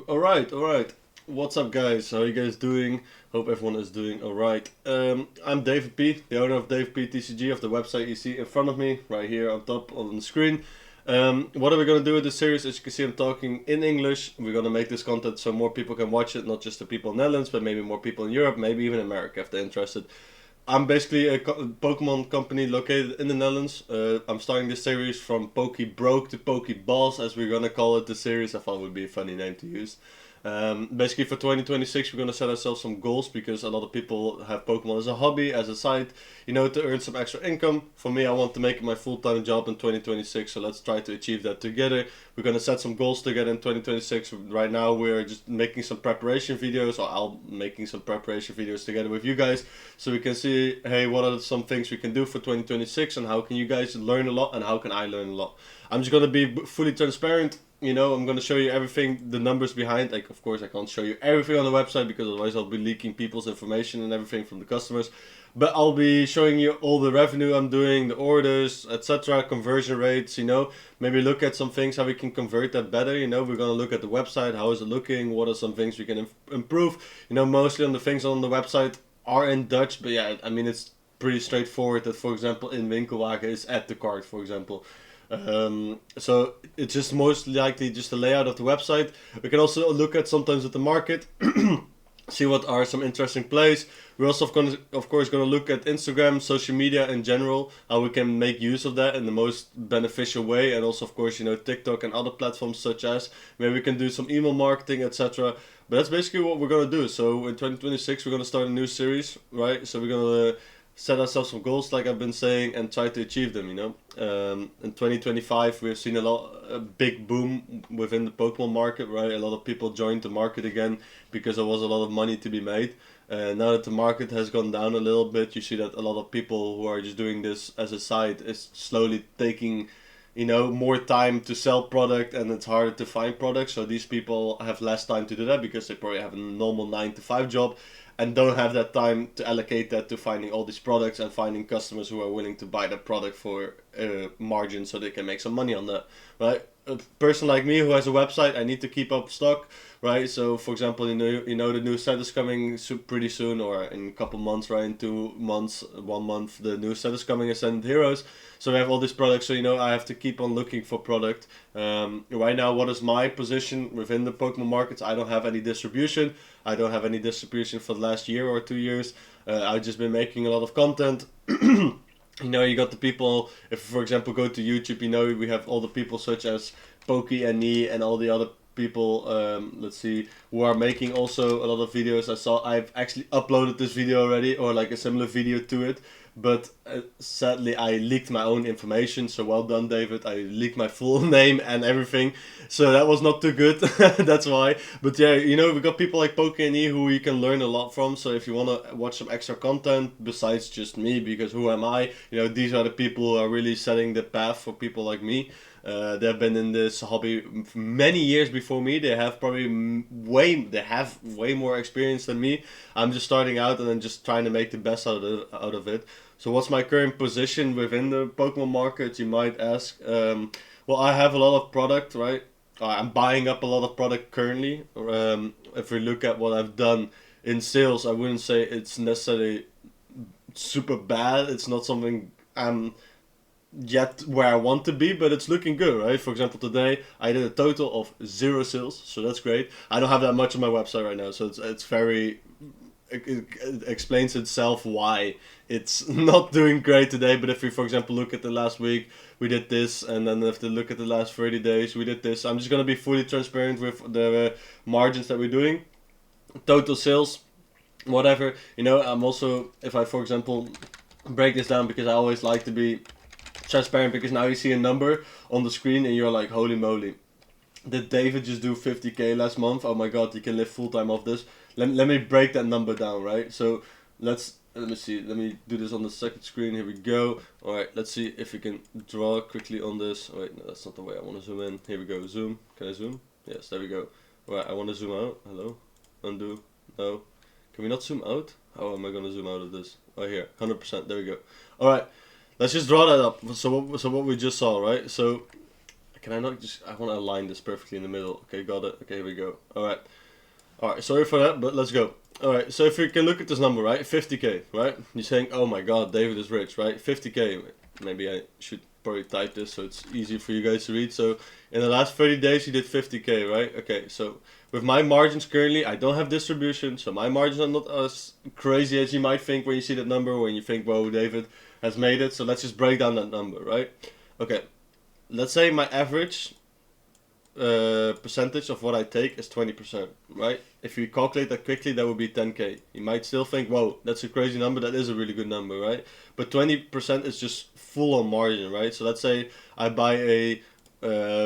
Alright. What's up, guys? How are you guys doing? Hope everyone is doing alright. I'm David P, the owner of David P TCG, of the website you see in front of me, right here on top on the screen. What are we gonna do with this series? As you can see, I'm talking in English. We're gonna make this content so more people can watch it, not just the people in the Netherlands, but maybe more people in Europe, maybe even America if they're interested. I'm basically a Pokemon company located in the Netherlands. I'm starting this series from PokeBroke to PokeBoss, as we're gonna call it. The series I thought would be a funny name to use. Basically, for 2026, we're gonna set ourselves some goals because a lot of people have Pokemon as a hobby, as a side, to earn some extra income. For me, I want to make it my full-time job in 2026, so let's try to achieve that together. We're gonna set some goals together in 2026. Right now, we're just making some preparation videos, or I'll making some preparation videos together with you guys, so we can see, hey, what are some things we can do for 2026, and how can you guys learn a lot, and how can I learn a lot. I'm just gonna be fully transparent. I'm going to show you everything, the numbers behind. Like, of course, I can't show you everything on the website because otherwise I'll be leaking people's information and everything from the customers. But I'll be showing you all the revenue I'm doing, the orders, etc., conversion rates, Maybe look at some things, how we can convert that better, We're going to look at the website, how is it looking, what are some things we can improve. Mostly on the things on the website are in Dutch, but yeah, I mean, it's pretty straightforward that, for example, in Winkelwagen is add to cart, for example. So it's just most likely just the layout of the website. We can also look at sometimes at the market, see what are some interesting plays. We're also of course going to look at Instagram, social media in general, how we can make use of that in the most beneficial way, and also of course TikTok and other platforms such as maybe we can do some email marketing, etc. But that's basically what we're going to do. So in 2026 we're going to start a new series, right? So we're going to set ourselves some goals, like I've been saying, and try to achieve them. In 2025, we've seen a big boom within the Pokemon market, right? A lot of people joined the market again because there was a lot of money to be made. Now that the market has gone down a little bit, you see that a lot of people who are just doing this as a side is slowly taking more time to sell product, and it's harder to find products. So these people have less time to do that because they probably have a normal 9 to 5 job and don't have that time to allocate that to finding all these products and finding customers who are willing to buy that product for margin so they can make some money on that, right? A person like me who has a website, I need to keep up stock, right? So for example, the new set is coming pretty soon, or in a couple months, right? In 2 months, 1 month, the new set is coming, Ascended Heroes. So we have all these products, so I have to keep on looking for product. Right now, what is my position within the Pokemon markets? I don't have any distribution. I don't have any distribution for the last year or 2 years. I've just been making a lot of content. You got the people, if for example go to YouTube, we have all the people such as Pokey and Nee and all the other people, who are making also a lot of videos. I've actually uploaded this video already, or like a similar video to it, but sadly I leaked my own information, so well done, David. I leaked my full name and everything, so that was not too good. That's why. But yeah, we got people like Poke and E who you can learn a lot from. So if you want to watch some extra content besides just me, because who am I, these are the people who are really setting the path for people like me. They've been in this hobby many years before me. They have probably way more experience than me. I'm just starting out and then just trying to make the best out of it. So what's my current position within the Pokemon market, you might ask? Well, I have a lot of product, right? I'm buying up a lot of product currently. If we look at what I've done in sales, I wouldn't say it's necessarily super bad. It's not something I'm yet where I want to be, but it's looking good, right? For example, today I did a total of 0 sales, so that's great. I don't have that much on my website right now, so it's very, it explains itself why it's not doing great today. But if we, for example, look at the last week, we did this, and then if we look at the last 30 days, we did this. I'm just gonna be fully transparent with the margins that we're doing, total sales, whatever. I'm also, if I, for example, break this down, because I always like to be transparent, because now you see a number on the screen and you're like, holy moly, did David just do 50k last month? Oh my god, you can live full time off this. Let me break that number down, right? So let me see, let me do this on the second screen. Here we go. Alright, let's see if we can draw quickly on this. Oh, wait, no, that's not the way I want to zoom in. Here we go, zoom. Can I zoom? Yes, there we go. Alright, I want to zoom out. Hello? Undo. No. Can we not zoom out? How am I going to zoom out of this? Oh, here, 100%. There we go. Alright. Let's just draw that up. So what we just saw, right? So can I not just, I want to align this perfectly in the middle. Okay, got it. Okay, here we go. Alright, sorry for that, but let's go. Alright, so if you can look at this number, right? 50k, right? You're saying, oh my god, David is rich, right? 50k. Maybe I should probably type this so it's easier for you guys to read. So in the last 30 days, you did 50k, right? Okay, so with my margins currently, I don't have distribution, so my margins are not as crazy as you might think when you see that number, when you think, whoa, David has made it. So let's just break down that number, right? Okay, let's say my average percentage of what I take is 20%, right? If you calculate that quickly, that would be 10k. You might still think, whoa, that's a crazy number. That is a really good number, right? But 20% is just full on margin, right? So let's say I buy a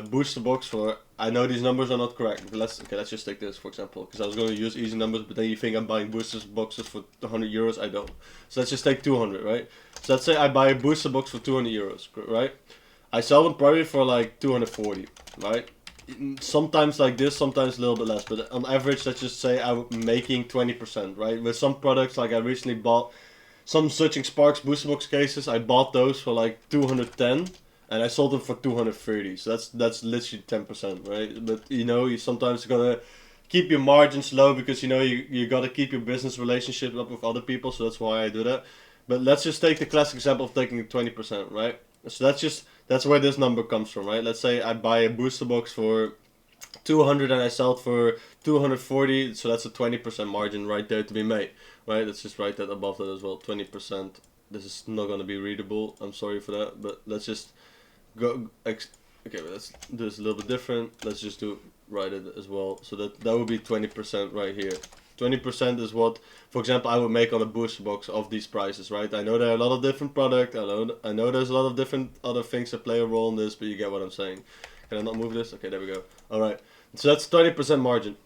booster box for, I know these numbers are not correct, but let's just take this for example, because I was going to use easy numbers, but then you think I'm buying booster boxes for 100 euros. I don't. So let's just take 200, right? So let's say I buy a booster box for 200 euros, right? I sell them probably for like 240, right? Sometimes like this, sometimes a little bit less, but on average, let's just say I'm making 20%, right? With some products, like I recently bought some Searching Sparks booster box cases. I bought those for like 210, and I sold them for 230. So that's literally 10%, right? But you know, you sometimes gotta keep your margins low because you know you gotta keep your business relationship up with other people. So that's why I do that. But let's just take the classic example of taking 20%, right? So that's where this number comes from, right? Let's say I buy a booster box for 200 and I sell it for 240, so that's a 20% margin right there to be made, right? Let's just write that above that as well, 20%. This is not going to be readable, I'm sorry for that, but let's just go, okay, let's do this a little bit different. Let's just write it as well, so that would be 20% right here. 20% is what, for example, I would make on a booster box of these prices, right? I know there are a lot of different products. I know there's a lot of different other things that play a role in this, but you get what I'm saying. Can I not move this? Okay, there we go. Alright, so that's 20% margin.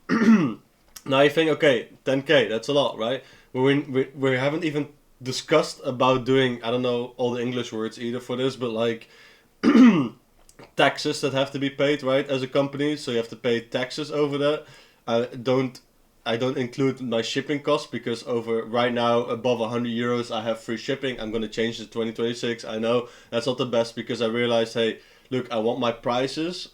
Now you think, okay, 10k, that's a lot, right? We haven't even discussed about doing, I don't know all the English words either for this, but like taxes that have to be paid, right, as a company. So you have to pay taxes over that. I don't include my shipping costs because over right now above 100 euros I have free shipping. I'm going to change it to 2026. I know that's not the best because I realized, hey, look, I want my prices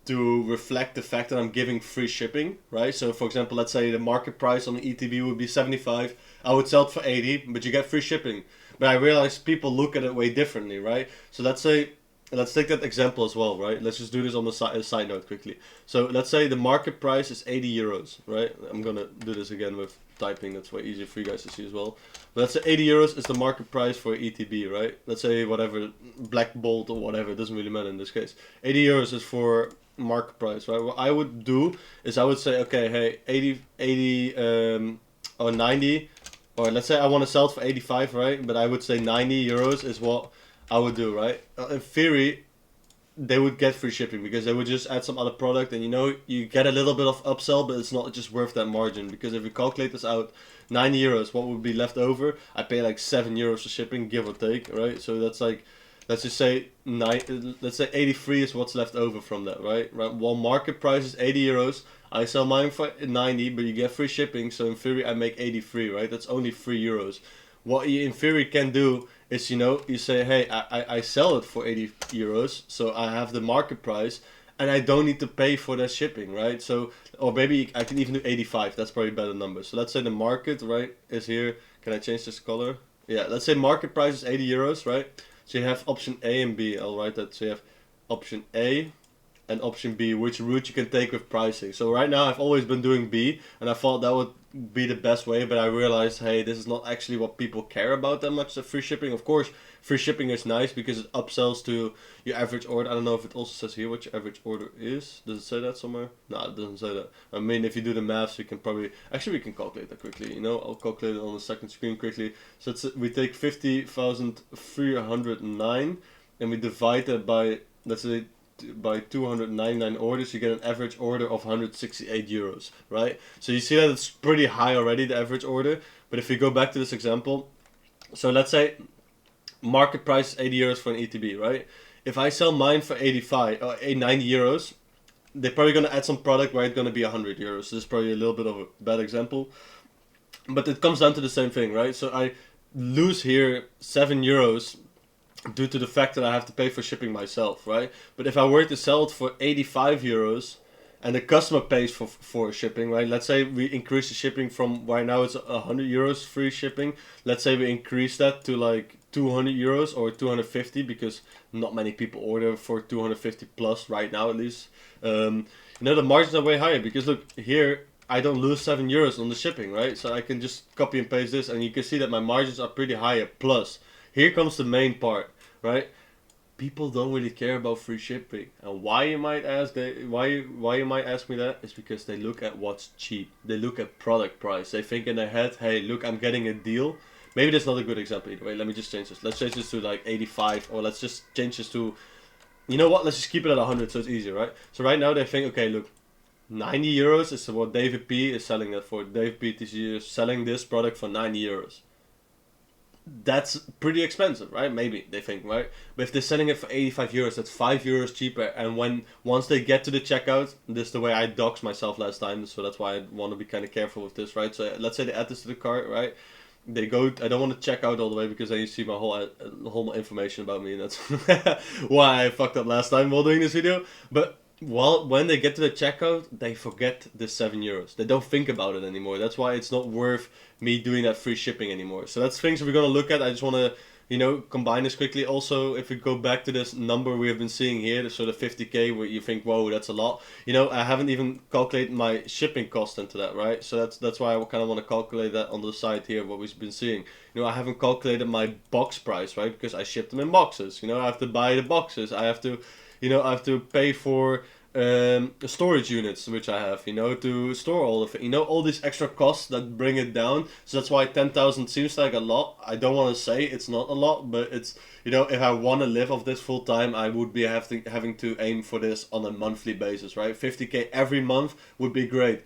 to reflect the fact that I'm giving free shipping, right? So for example, let's say the market price on the ETB would be 75. I would sell it for 80, but you get free shipping. But I realized people look at it way differently, right? So let's take that example as well, right? Let's just do this on the side note quickly. So let's say the market price is 80 euros, right? I'm going to do this again with typing. That's way easier for you guys to see as well. But let's say 80 euros is the market price for ETB, right? Let's say whatever, Black Bolt or whatever, it doesn't really matter in this case. 80 euros is for market price, right? What I would do is I would say, okay, hey, 80 or 90, or let's say I want to sell it for 85, right? But I would say 90 euros is what I would do, right? In theory, they would get free shipping because they would just add some other product, and you know, you get a little bit of upsell, but it's not just worth that margin. Because if you calculate this out, 90 euros, what would be left over? I pay like 7 euros for shipping, give or take, right? So that's like, let's just say let's say 83 is what's left over from that, right? Well, market price is 80 euros. I sell mine for 90, but you get free shipping, so in theory I make 83, right? That's only 3 euros. What you in theory can do is, you know, you say, hey, I sell it for 80 euros, so I have the market price, and I don't need to pay for that shipping, right? So, or maybe I can even do 85, that's probably a better number. So let's say the market, right, is here. Can I change this color? Yeah, let's say market price is 80 euros, right? So you have option A and B, I'll write that. So you have option A and option B, which route you can take with pricing. So right now I've always been doing B, and I thought that would be the best way, but I realized, hey, this is not actually what people care about that much, the free shipping. Of course, free shipping is nice because it upsells to your average order. I don't know if it also says here what your average order is. Does it say that somewhere? No, it doesn't say that. I mean, if you do the maths, we can probably, actually we can calculate that quickly, you know, I'll calculate it on the second screen quickly. So we take 50,309 and we divide that by, let's say, by 299 orders, you get an average order of 168 euros, right? So you see that it's pretty high already, the average order. But if we go back to this example, so let's say market price is 80 euros for an ETB, right? If I sell mine for 85 or 90 euros, they're probably going to add some product where it's going to be 100 euros. So this is probably a little bit of a bad example, but it comes down to the same thing, right? So I lose here 7 euros due to the fact that I have to pay for shipping myself, right? But if I were to sell it for 85 euros and the customer pays for shipping, right? Let's say we increase the shipping from right now it's 100 euros free shipping. Let's say we increase that to like 200 euros or 250 because not many people order for 250 plus right now at least. The margins are way higher because look here, I don't lose 7 euros on the shipping, right? So I can just copy and paste this and you can see that my margins are pretty higher. Plus, here comes the main part, right? People don't really care about free shipping, and why you might ask why you might ask me that is because they look at what's cheap. They look at product price. They think in their head, hey, look, I'm getting a deal. Maybe that's not a good example either way. Let me just change this. Let's change this to like 85, or let's just change this to, you know what? Let's just keep it at 100 so it's easier, right? So right now they think, okay, look, 90 euros is what David P is selling that for. David P TCG is selling this product for 90 euros. That's pretty expensive, right? Maybe they think, right? But if they're selling it for 85 euros, that's 5 euros cheaper. And once they get to the checkout, this is the way I doxed myself last time, so that's why I want to be kind of careful with this, right? So let's say they add this to the cart, right? They go. I don't want to check out all the way because then you see my whole information about me, and that's why I fucked up last time while doing this video. But when they get to the checkout, they forget the 7 euros. They don't think about it anymore. That's why it's not worth me doing that free shipping anymore. So that's things we're gonna look at. I just want to, combine this quickly. Also, if we go back to this number we have been seeing here, the sort of 50k, where you think, whoa, that's a lot. I haven't even calculated my shipping cost into that, right? So that's why I kind of want to calculate that on the side here, what we've been seeing. I haven't calculated my box price, right? Because I ship them in boxes. I have to buy the boxes. I have to pay for storage units, which I have, to store all of it. All these extra costs that bring it down. So that's why 10,000 seems like a lot. I don't want to say it's not a lot, but it's, if I want to live off this full time, I would be having to aim for this on a monthly basis, right? 50k every month would be great.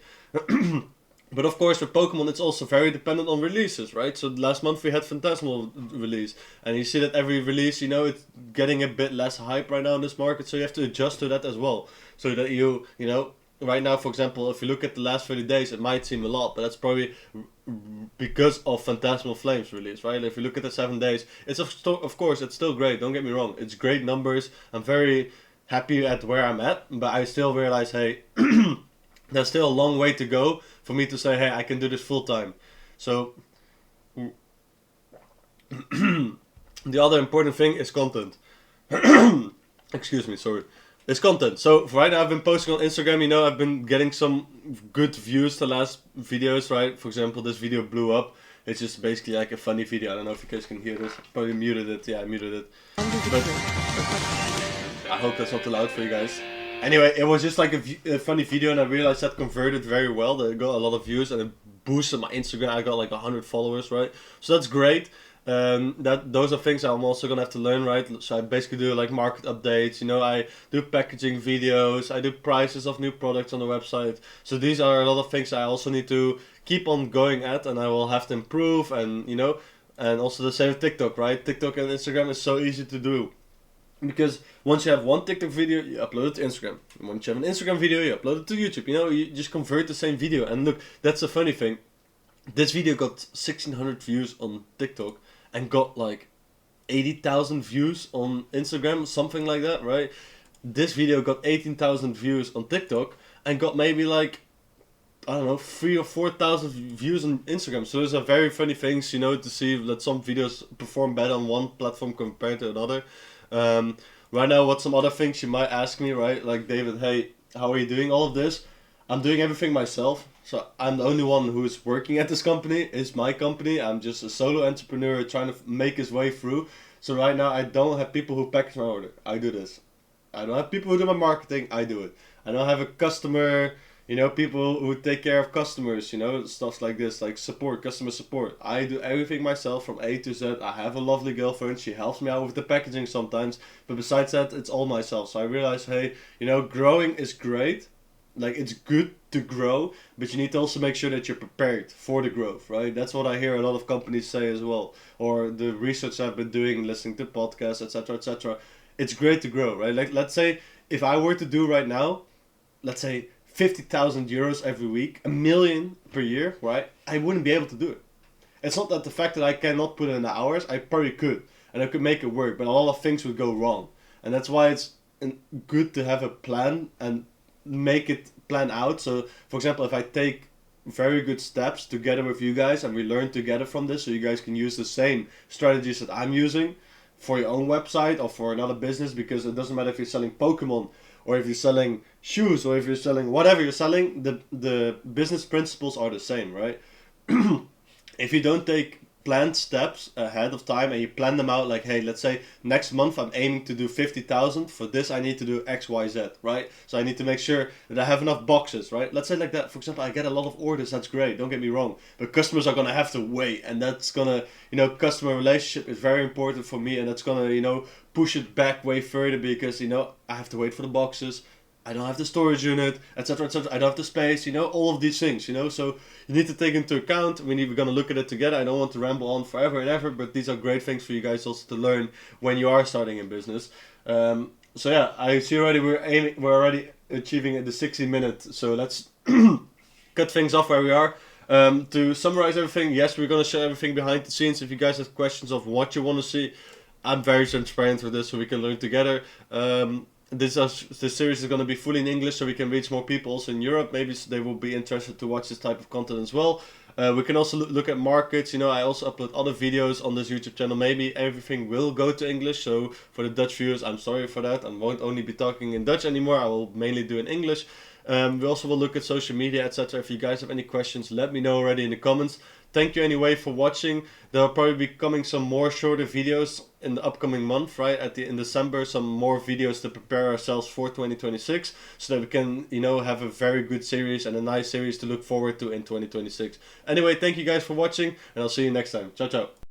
But of course, for Pokemon, it's also very dependent on releases, right? So last month we had Phantasmal release, and you see that every release, it's getting a bit less hype right now in this market, so you have to adjust to that as well. So that right now, for example, if you look at the last 30 days, it might seem a lot, but that's probably because of Phantasmal Flames release, right? If you look at the 7 days, it's of course, it's still great, don't get me wrong. It's great numbers. I'm very happy at where I'm at, but I still realize, hey, there's still a long way to go for me to say, hey, I can do this full time. So the other important thing is content. Excuse me, sorry. It's content. So right now I've been posting on Instagram, I've been getting some good views the last videos, right? For example, this video blew up. It's just basically like a funny video. I don't know if you guys can hear this. Probably muted it. Yeah, I muted it. But I hope that's not too loud for you guys. Anyway, it was just like a funny video, and I realized that converted very well. That it got a lot of views, and it boosted my Instagram. I got like 100 followers, right? So that's great. Those are things I'm also gonna have to learn, right? So I basically do like market updates. I do packaging videos. I do prices of new products on the website. So these are a lot of things I also need to keep on going at, and I will have to improve. And and also the same with TikTok, right? TikTok and Instagram is so easy to do. Because once you have one TikTok video, you upload it to Instagram. And once you have an Instagram video, you upload it to YouTube. You just convert the same video. And look, that's a funny thing. This video got 1,600 views on TikTok and got like 80,000 views on Instagram, something like that, right? This video got 18,000 views on TikTok and got maybe like, I don't know, 3,000 or 4,000 views on Instagram. So those are very funny things, to see that some videos perform better on one platform compared to another. Right now, what some other things you might ask me, right? Like, David, hey, how are you doing all of this? I'm doing everything myself. So I'm the only one who is working at this company. It's my company. I'm just a solo entrepreneur trying to make his way through. So right now, I don't have people who package my order. I do this. I don't have people who do my marketing. I do it. I don't have a customer, people who take care of customers, stuff like this, like support, customer support. I do everything myself from A to Z. I have a lovely girlfriend. She helps me out with the packaging sometimes. But besides that, it's all myself. So I realized, hey, growing is great. Like, it's good to grow, but you need to also make sure that you're prepared for the growth, right? That's what I hear a lot of companies say as well. Or the research I've been doing, listening to podcasts, etc., etc. It's great to grow, right? Like, let's say if I were to do right now, let's say 50,000 euros every week, 1 million per year, right? I wouldn't be able to do it. It's not that the fact that I cannot put in the hours, I probably could. and I could make it work, but a lot of things would go wrong. And that's why it's good to have a plan and make it plan out. So, for example, if I take very good steps together with you guys and we learn together from this, so you guys can use the same strategies that I'm using for your own website or for another business, because it doesn't matter if you're selling Pokemon or if you're selling shoes or if you're selling whatever you're selling, the business principles are the same, right? If you don't take planned steps ahead of time and you plan them out, like, hey, let's say next month I'm aiming to do 50,000. For this I need to do X, Y, Z, right? So I need to make sure that I have enough boxes, right? Let's say like that. For example, I get a lot of orders. That's great. Don't get me wrong. But customers are gonna have to wait, and that's gonna, customer relationship is very important for me, and that's gonna, push it back way further because I have to wait for the boxes. I don't have the storage unit, etc., etc. I don't have the space, all of these things, So you need to take into account. We're gonna look at it together. I don't want to ramble on forever and ever, but these are great things for you guys also to learn when you are starting in business. So yeah, I see already we're already achieving the 60-minute. So let's cut things off where we are. To summarize everything, yes, we're gonna show everything behind the scenes. If you guys have questions of what you want to see, I'm very transparent with this, so we can learn together. This series is going to be fully in English, so we can reach more people also in Europe. Maybe they will be interested to watch this type of content as well. We can also look at markets. I also upload other videos on this YouTube channel. Maybe everything will go to English, so for the Dutch viewers, I'm sorry for that. I won't only be talking in Dutch anymore. I will mainly do in English. We also will look at social media, etc. If you guys have any questions, let me know already in the comments. Thank you anyway for watching. There will probably be coming some more shorter videos in the upcoming month, right? In December, some more videos to prepare ourselves for 2026, so that we can, have a very good series and a nice series to look forward to in 2026. Anyway, thank you guys for watching, and I'll see you next time. Ciao, ciao.